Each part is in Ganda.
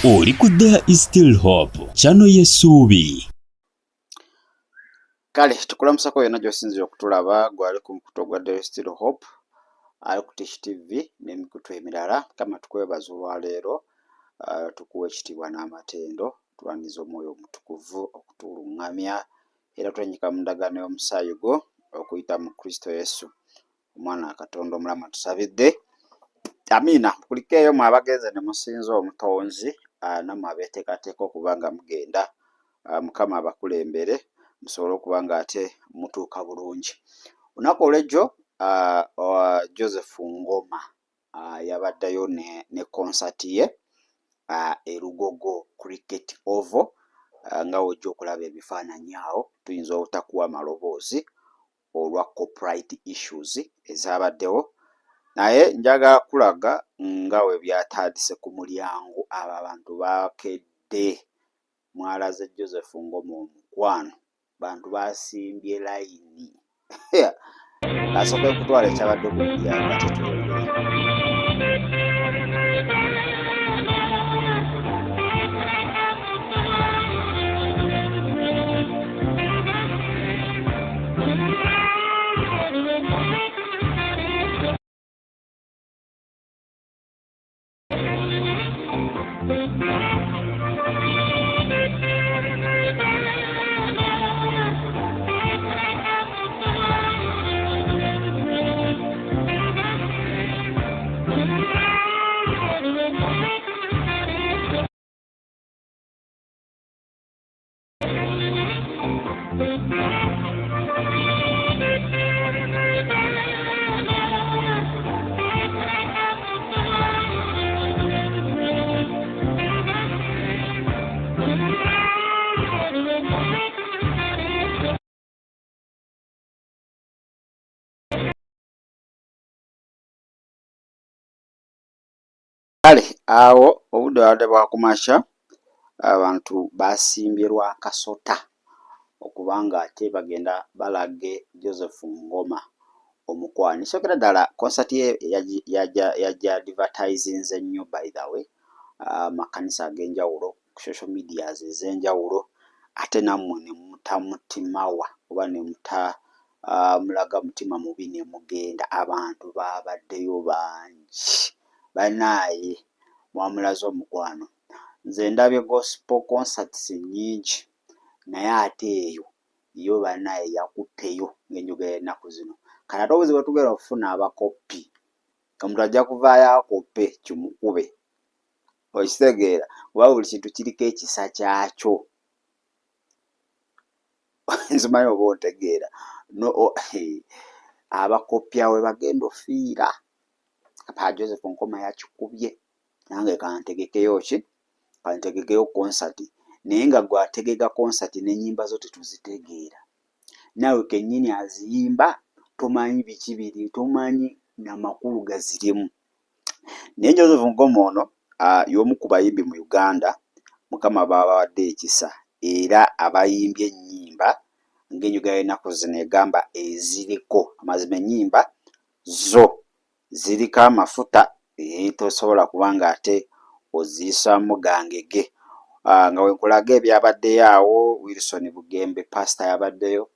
Oli ku There is Still Hope, channel y'essuubi. Kale tukulamusako yonna gy'osinzira okutulaba gwali ku mukutu gwa There is Still Hope ali ku Tish TV n'emikutu emirala. Kama tukwebaza olwaleero tukuwa ekitiibwa n'amatendo, tulwaniza omwoyo omutukuvu okutulungamya era twenyika mu ndagaano y'omusaayi gwo okuyita mu Kristo Yesu omwana wa Katonda omulamu tusabidde. Amina. Kulikeeyo mwe abagenze ne musinza omutonzi nammwe abeeteekateeka okuba nga mugenda Mukama abakulembere musobole okuba nga ate mutuuka bulungi. Olunaku olw'ejjo Joseph Ngoma yabaddeyo ne concert ye Erugogo Cricket Oval nga wojja okulaba ebifaananyi awo. Tuyinza obutakuwa maloboozi olwa copyright issues ezabaddewo, naye njagala kulaga nga we byatandise ku mulyango. Abo abantu bakedde, mwalaze Joseph Ngoma omukwano, bantu basimbye layini asooka okutwala ekyabadde ku mulyango ate tweyongere. Kale awo obudde babadde bwa kumakya, abantu basimbye lwa kasota okuba nga ate bagenda balage Joseph Ngoma omukwano. Nsookera ddala concert ye yajja advertisinze nnyo by the way, makanisa ag'enjawulo ku social medias ez'enjawulo, ate nammwe ne muta mutima wa oba ne muta mulaga mutima mubi ne mugenda. Abantu babaddeyo bangi, bannaaye mwamulaze omukwano. Nze ndabye gospel concerts nnyingi, naye ate eyo yo bannaaye yakutteyo ng'enjogera ennaku zino. Kale ate obuzibu bwe tugenda okufuna abakoppi, omuntu ajja kuvaayo akoppe kimukube, okitegeera, oba buli kintu kiriko ekisa kyakyo. Nzimanyi oba ontegeera. Abakoppya we bagenda ofiira. Apa Joseph Ngoma yakikubye, nange kantegekeyo ki, kantegekeyo concert, naye nga gwategeka concert n'ennyimba zo tetuzitegeera. Naawe kennyini aziyimba tomanyi biki biri, tomanyi namakulu gazirimu. Naye Joseph Ngoma ono y'omu ku bayimbi mu Uganda Mukama baabawadde ekisa, era abayimbye ennyimba ng'enjogera y'ennaku zino egamba eziriko amazima. Ennyimba zo ziriko amafuta tosobola kuba nga ate oziyisaamu gangege. Nga wenkulaga ebyabaddeyo awo, Wilson Bugembe pastor yabaddeyo,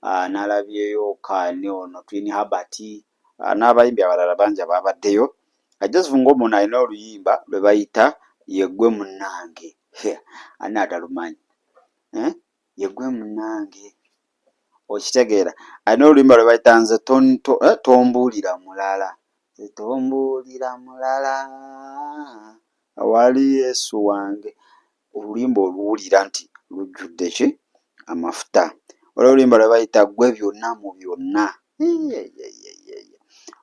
n'alabyeyo Kaani ono Twin Herbert, n'abayimbi abalala bangi ababaddeyo. Joseph Ngoma ono alina oluyimba lwe bayita Yeggwe Munnange. Ani atalumanyi? Yeggwe Munnange, okitegeera. Alina oluyimba lwe bayita Nze tombuulira mulala, nze tombuulira mulala, awali Yesu wange. Oluyimba oluwulira nti lujjudde ki? Amafuta. Olwo oluyimba lwe bayita Ggwe byonna mu byonna.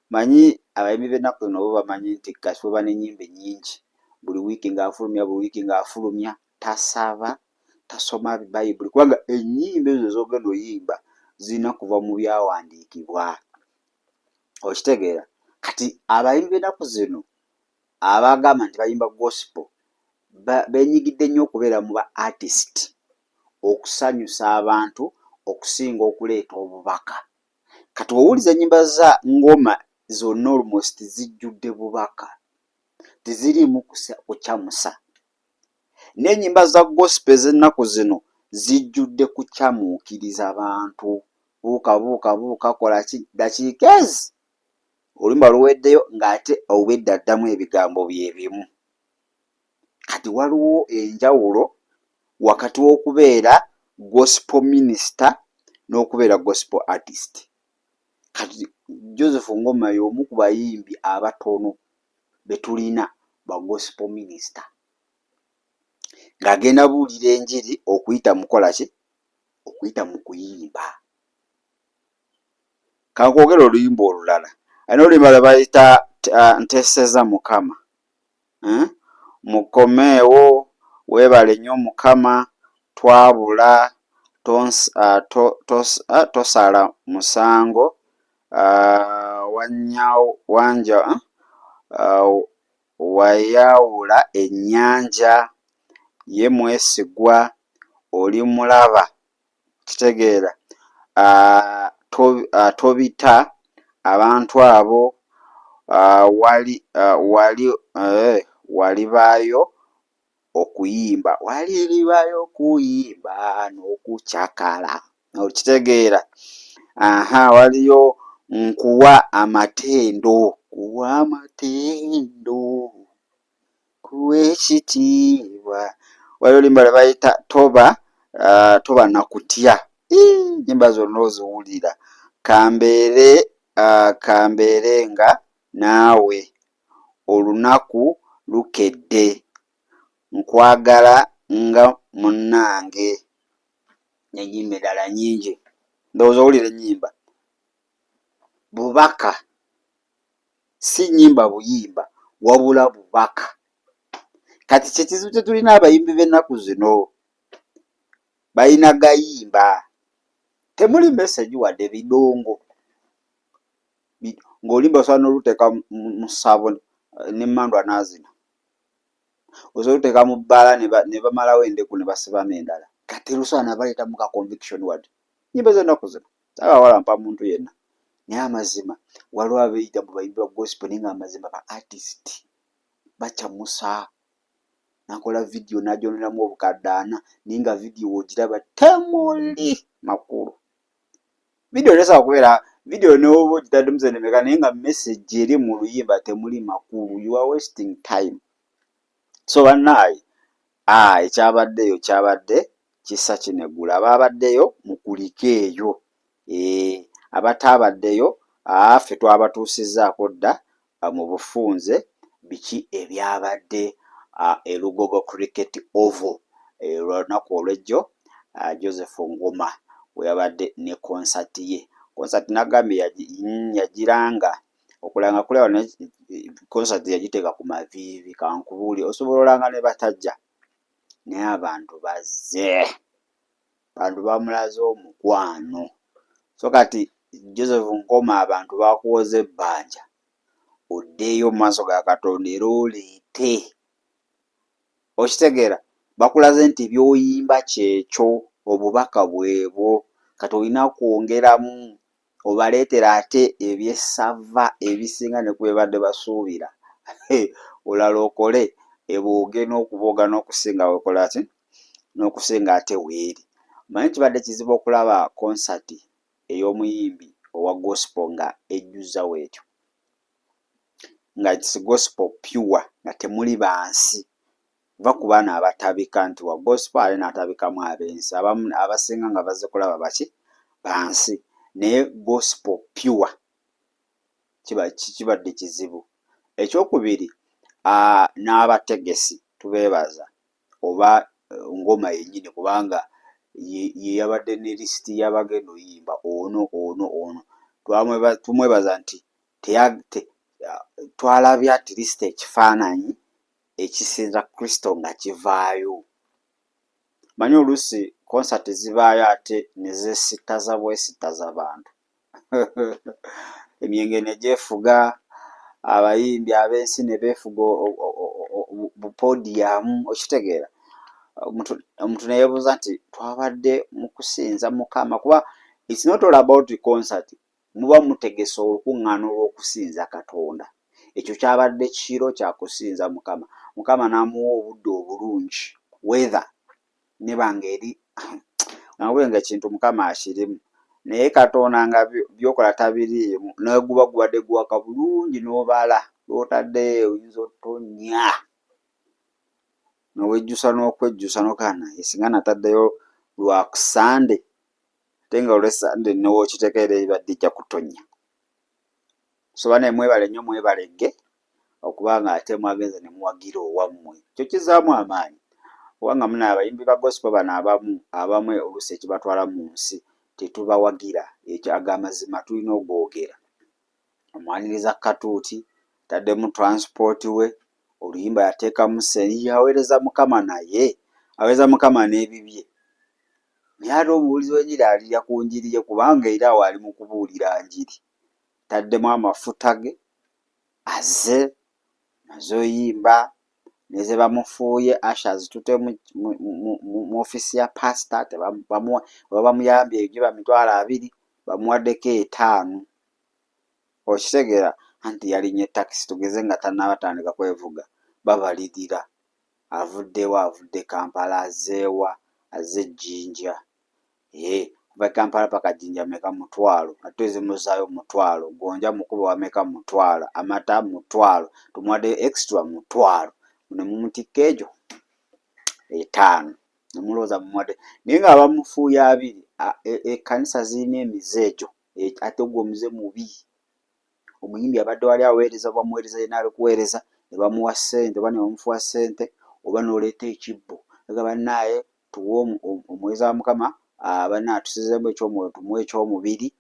Manyi abayimbi b'ennaku zino bo bamanyi nti kati baba n'ennyimba ennyingi, buli wiiki ng'afulumya, tasaba, tasoma Bayibuli, kubanga ennyimba ezo z'ogenda oyimba zirina kuva mu byawandiikibwa, okitegeera. Kati abayimbi b'ennaku zino abagamba nti bayimba gospel beenyigidde nnyo okubeera mu ba artist, okusanyusa abantu okusinga okuleeta obubaka. Kati owuliza ennyimba za Ngoma zonna almost zijjudde bubaka, teziriimu kukyamusa. n'ennyimba za gospel z'ennaku zino zijjudde kukyamuukiriza abantu. Buuka kola ki dakiika ezi oluyimba luweddeyo ng'ate obwedda addamu ebigambo bye bimu. Kati waliwo enjawulo wakati w'okubeera gospel minister n'okubeera gospel artist. Kati Joseph Ngoma y'omu ku bayimbi abatono be tulina ba gospel minister, ng'agenda buulira enjiri okuyita mu kukola ki? Okuyita mu kuyimba. Kankwogera oluyimba olulala. Alina oluyimba lwe bayita Nteeseza Mukama. Mukomeewo, weebale nnyo Mukama, twabula, tosala musango, wayawula ennyanja, ye mwesigwa, oli mulaba. Kitegeera. Tobita abantu abo, walibaayo okuyimba, n'okukyakala. Okitegeera. Waliyo nkuwa amatendo, kuwa ekitiibwa. Waliyo oluyimba lwe bayita toba nakutya. Nnyimba zonna oziwulira. Kambeere nga naawe, olunaku lukedde, nkwagala nga munnange, n'ennyimba endala nnyingi. Ndowooza owulira ennyimba. Bubaka, si nnyimba buyimba, wabula bubaka. Kati kyekizibu kye tulina abayimbi b'ennaku zino, balina gayimba, temuli message wadde bidongo. Ng'olimba osobola n'oluteeka mu ssabo n'emmandwa n'azina, osobola oluteeka mu bbaala ne bamalawo endeku ne basibamu endala. Kati lusobola nabaleetamu ka conviction wadde. Nnyimba z'ennaku zino tagawalampa muntu yenna, naye amazima waliwo abeeyita mu bayimbi ba gospel naye ng'amazima ba artist bakyamusa. Nakola vidiyo n'agyoneramu obukadde 4 naye nga vidiyo w'ogiraba temuli makulu. Vidiyo nesobola kubeera vidiyo n'oba ogitaddemu sente meka naye nga message eri mu luyimba temuli makulu. You are wasting time. So bannaaye, ekyabaddeyo kyabadde kissa kinegula. Abaabaddeyo mukulike eyo. Abataabaddeyo ffe twabatuusizzaako dda mu bufunze biki ebyabadde e Lugogo Cricket Oval olunaku olw'ejjo. Joseph Ngoma we yabadde ne concert ye. Concert nagambye yagiranga okulanga kule wano concert yagiteeka ku maviivi. Kankubuuli osobola olanga ne batajja naye abantu bazze, abantu bamulaze omukwano. So kati Joseph Ngoma abantu bakuwoza ebbanja, oddeeyo mu maaso ga Katonda era oleete. Okitegeera, bakulaze nti by'oyimba kyekyo, obubaka bwebwo. Kati olina kwongeramu obaleetera ate ebyessava ebisinga ne kwebadde basuubira. Olala okole ebooge n'okubooga n'okusinga wekola ati n'okusinga ate weeri. Manyi kibadde kizibu okulaba concert ey'omuyimbi owa gospel nga ejjuza weetyo, nga it's gospel pure, nga temuli bansi. Va ku baana abatabika nti wa gospel ale n'atabikamu ab'ensi, abasinga nga bazze kulaba baki bansi, naye gospel pure kibadde kizibu. Ekyokubiri, n'abategesi tubeebaza, oba Ngoma yennyini kubanga ye yabadde ne lisiti y'abagenda oyimba ono. Tumwebaza nti twalabye at least ekifaananyi ekisinza Kristo nga kivaayo. Manyi oluusi concert zibaayo ate ne zeesittaza bwesittaza bantu. Emyenge ne gyefuga, abayimbi ab'ensi ne beefuga bupodiyamu. Okitegeera, omuntu ne yeebuuza nti twabadde mu kusinza Mukama kuba it's not all about the concert. Muba mutegesa olukuŋŋaana olw'okusinza Katonda. Ekyo kyabadde kiro kya kusinza Mukama. Mukama n'amuwa obudde obulungi weather nebanga eri nakubenga ekintu Mukama akirimu naye Katonda nga byokola tabiriimu neguba gubadde guwaka bulungi n'obala lw'otaddeyo oyinza otonya nowejjusa n'okwejjusa n'okana esinga nataddeyo lwakusande ate nga olw'esande nowokitekeera ebibadde ejja kutonya. So bane mwebale nnyo mwebalege okubanga ate mwagenze ne muwagira owammwe kyo kizaamu amaanyi kubanga muna abayimbi ba gospel bano abamu oluusi ekibatwala mu nsi tetubawagira ekyo ag'amazima tulina ogwogera. Omwaniriza Katuuti taddemu transport we oluyimba yateekamu ssenyi aweereza Mukama naye aweereza Mukama n'ebibye naye ate omubuulizi w'enjiri alirya ku njiri ye kubanga era awo ali mu kubuulira njiri taddemu amafuta ge azze maze oyimba neze bamufuuye ashas tute mu ofisi ya pasita bamuyambye egiba mitwalo 2 bamuwaddeko 5 okitegeera anti yalinye takisi tugeze nga tannabatandika kwevuga babalirira avuddewa avudde Kampala azzeewa azze Jjinja kuva Kampala paka Jjinja meka 1,000 ate ezimuzaayo 1,000 gonja mukubo wa meka 1,000 amata 1,000 tumuwadde extra 1,000 ne mumutikka egyo 5 nemulowooza mumuwadde naye nga bamufuuya 2 ekkanisa zirina emize egyo ate ogwo omuze mubi. Omuyimbi abadde wali aweereza bamuweereza yena ali kuweereza ne bamuwa ssente oba ne bamufuwa ssente oba n'oleeta ekibbo aga bannaaye tuwe omuweereza wa Mukama bannaaye tusizeemu ekyomwoyo tumuwe ekyomubiri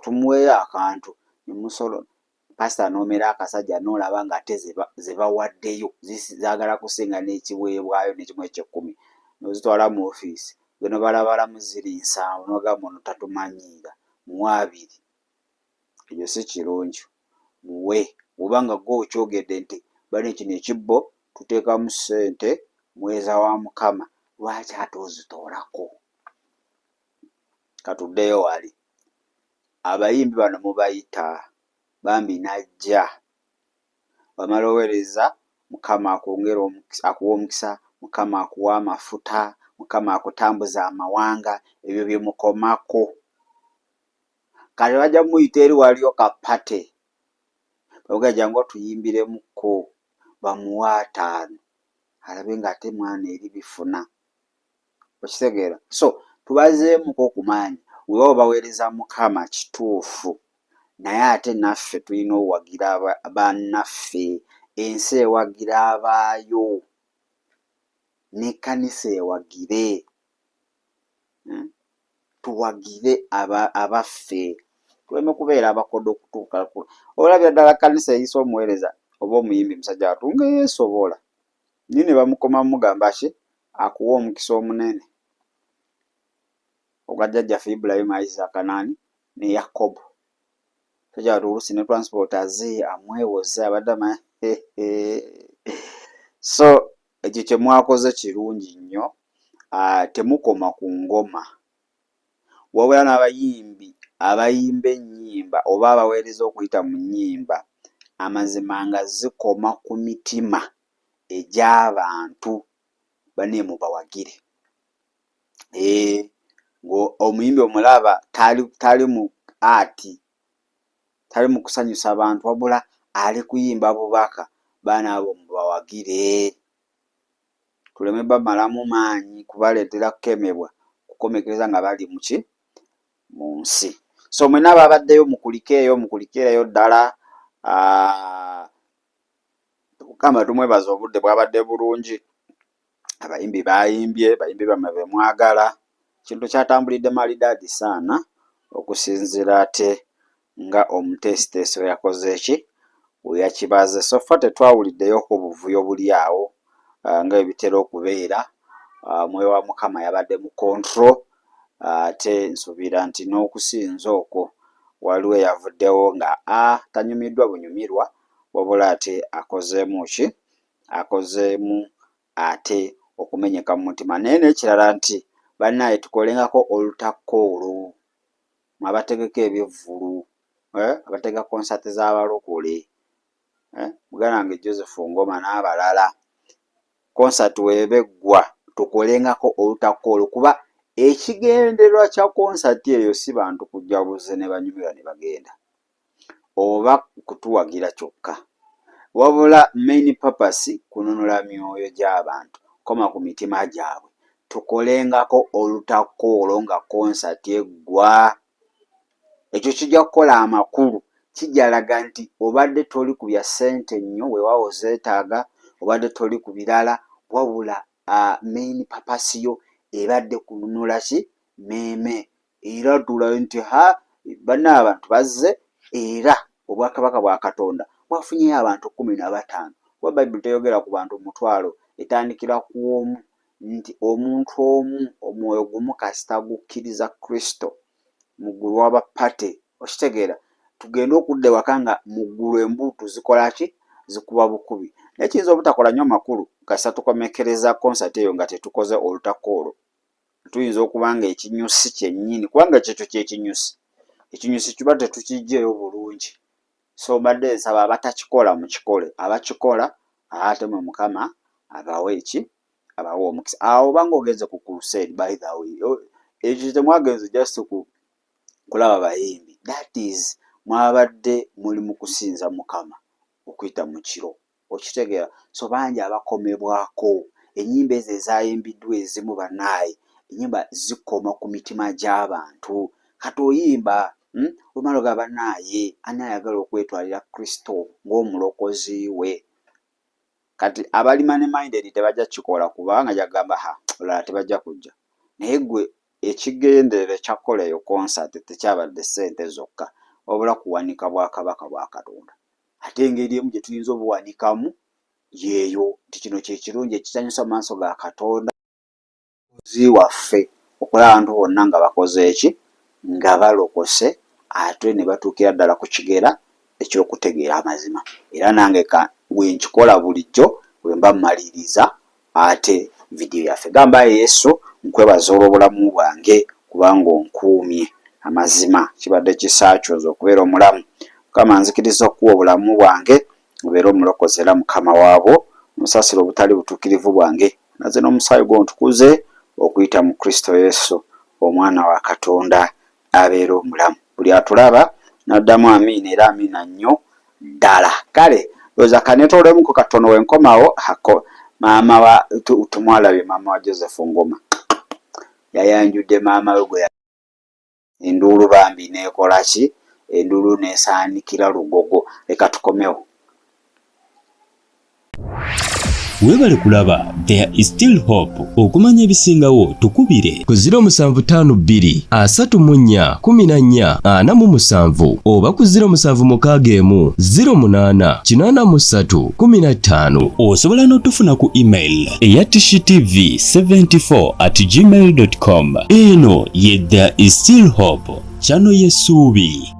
tumuweeyo akantu nemusolo pasita noomera akasajja noolaba nga ate ze bawaddeyo zaagala kusinga n'ekiweebwayo n'ekimu eky'ekkumi nozitwala mu ofiisi beno balabalamu ziri 7 nogamba ono tatumanyiira muwe 2 ekyo si kirungi muwe obanga gwe okyogedde nti bano kino ekibbo tuteekamu ssente muweereza wa Mukama lwaki ate ozitoolako katuddeyo wali abayimbi bano mubayita bambi najja bamala oweereza Mukama akwongera akuwa omukisa Mukama akuwa amafuta Mukama akutambuza amawanga ebyo bye mukomako kale bajja muyita eri waliyo kapate bagajjangu otuyimbiremukko bamuwa 5 alabe nga ate mwana eri bifuna okitegeera. So tubazeemuko okumaanyi webawo baweereza Mukama kituufu naye ate naffe tulina owagira bannaffe ensi ewagira abaayo n'ekkanisa ewagire tuwagire abaffe tuleme kubeera abakodo okutuuka olabira ddala kkanisa eyisa omuweereza oba omuyimbi musajja watunga yeesobola naye ne bamukoma mugamba ki akuwa omukisa omunene ogwa jjajjaffe Ibrahim Isaac nani ne Yakobo sajja oluusi ne transport azze amwewoze abadde so ekyo kye mwakoze kirungi nnyo temukoma ku ngoma wabula n'abayimbi abayimba ennyimba oba abaweereza okuyita mu nnyimba amazima nga zikoma ku mitima egy'abantu bane mubawagire omuyimbi omulaba tali mu ati tali mu kusanyusa abantu wabula ali kuyimba bubaka baana abo mubawagire tuleme bamalamu maanyi kubaleetera kukemebwa kukomekereza nga bali muki mu nsi. So mwena ababaddeyo mukulikeeyo ddala Mukama tumwebaza obudde bwabadde bulungi abayimbi bayimbye bayimbi bamwe bemwagala kintu kyatambulidde malidaadi saana okusinziira ate nga omuteesiteesi we yakoze eki we yakibaze so ffe tetwawuliddeyo ku buvuyo buli awo nga ebitera okubeera mwoyo wa Mukama yabadde mu control ate nsuubira nti n'okusinza okwo waliwo yavuddewo nga tanyumiddwa bunyumirwa wabula ate akozeemu ate okumenyeka mu mutima naye n'ekirala nti bannaaye tukolengako olutakko olwo abategeka ebyevvulu abategeka konsati z'abalokole muganda wange Joseph Ngoma n'abalala konsati webeggwa tukolengako olutakoolo kuba ekigendererwa kya konsati eyo si bantu kujja buze ne banyumira ne bagenda oba kutuwagira kyokka, wabula main purpose kununula myoyo gy'abantu koma ku mitima gyabwe tukolengako olutakoolo nga konsati eggwa. Ekyo kijja kukola amakulu, kijalaga nti obadde toli ku bya ssente nnyo weewaawo ozeetaaga, obadde toli ku birala, wabula main purpose yo ebadde kununula ki mmeeme, era tulabe nti banna abantu bazze era obwakabaka bwa Katonda bwafunyeyo abantu 15. Kuba Bayibuli teyogera ku bantu 1,000, etandikira ku omu, nti omuntu omu omwoyo gumu kasita gukkiriza Kristo muggulu w'abapate, okitegeera tugenda okudda ewaka nga muggulu embuutu zikola ki zikuba bukubi. Naye kiyinza obutakola nnyo makulu kasita tukomekereza konsati eyo nga tetukoze olutakoolo. Tuyinza okuba nga ekinyusi kyennyini, kubanga kyekyo kyekinyusi, ekinyusi kiba tetukijjeeyo bulungi. So mbadde nsaba abatakikola mukikole, abakikola ate mwe Mukama abawe eki abawe omukisa. Awo oba ng'ogenze ku crusade, by the way, ekyo temwagenze just kulaba bayimbi, that is mwabadde muli mu kusinza Mukama okuyita mu kiro, okitegeera. So bangi abakomebwako, ennyimba ezo ezayimbiddwa ezimu bannaaye, ennyimba zikoma ku mitima gy'abantu. Kati oyimba olumala ga bannaaye ani ayagala okwetwalira Kristo ng'omulokozi we. Kati abalima ne minded tebajja kikola kubanga jagamba olala tebajja kujja. Naye gwe ekigenderere kyakola eyo konsati tekyabadde ssente zokka, wabula kuwanika bwakabaka bwa Katonda. Ate engeri emu gye tuyinza obuwanikamu yeeyo nti kino kye kirungi ekisanyusa mu maaso ga Katonda omukozi waffe okulaba abantu bonna nga bakoze eki nga balokose ate ne batuukira ddala ku kigera eky'okutegeera amazima. Era nange bwe nkikola bulijjo bwe mba mmaliriza ate vidiyo yaffe gamba Yesu nkwebaza olw'obulamu bwange kubanga onkuumye amazima, kibadde kisaakyooza okubeera omulamu. Mukama nzikiriza okuwa obulamu bwange bubeere omulokozi era mukama waabwo, omusasiro obutali butuukirivu bwange, naze n'omusaayi gwo ntukuze okuyita mu Kristo Yesu omwana wa Katonda abeera omulamu. Buli atulaba n'addamu amiina era amiina nnyo ddala. Kale lowooza kanetoolemuko katono wenkomawo maama wa tumwalabye maama wa Joseph Ngoma yayanjudde maama we gwe enduulu bambi neekola ki, enduulu neesaanikira lugogo. Leka tukomewo. Weebale kulaba There is Still Hope. Okumanya ebisingawo tukubire ku 0752 34 14 47 oba ku 0761 08 83 15. Osobola n'otufuna ku email eya tshitv74@gmail.com. Eno ye There is Still Hope, channel y'essuubi.